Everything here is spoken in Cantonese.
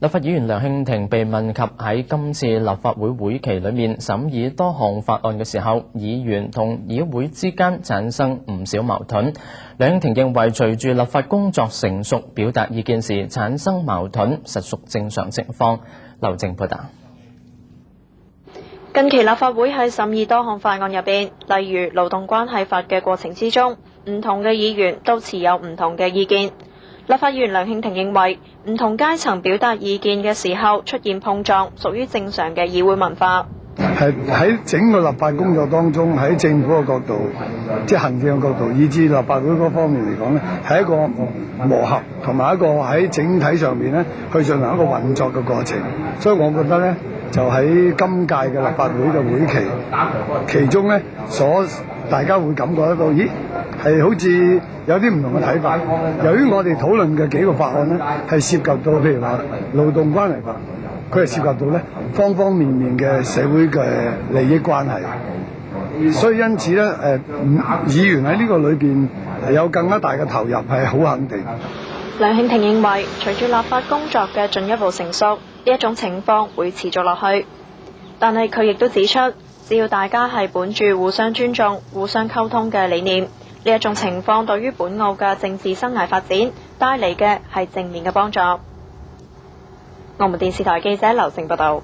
立法議員梁慶庭被問及喺今次立法會會期裏面審議多項法案嘅時候，議員同議會之間產生唔少矛盾。梁慶庭認為，隨住立法工作成熟，表達意見時產生矛盾，實屬正常情況。劉靜報道。近期立法會喺審議多項法案入邊，例如勞動關係法嘅過程之中，唔同嘅議員都持有唔同嘅意見。立法議員梁慶庭認為，唔同階層表達意見嘅時候出現碰撞，屬於正常嘅議會文化。係喺整個立法工作當中，喺政府嘅角度，即係行政嘅角度，以至立法會嗰方面嚟講咧，係一個磨合同埋一個喺整體上面咧，去進行一個運作嘅過程。所以我覺得咧，就喺今屆嘅立法會嘅會期，其中咧大家會感覺得到，咦，係好似有啲唔同嘅睇法。由於我哋討論嘅幾個法案咧，係涉及到譬如話勞動關係法，佢係涉及到咧方方面面嘅社會嘅利益關係，所以因此咧，議員喺呢個裏邊有更加大嘅投入係好肯定。梁慶庭認為，隨住立法工作嘅進一步成熟，呢一種情況會持續落去。但係佢亦都指出，只要大家係本住互相尊重、互相溝通嘅理念，呢一種情況對於本澳嘅政治生涯發展帶嚟嘅係正面嘅幫助。澳門電視台記者劉靜報道。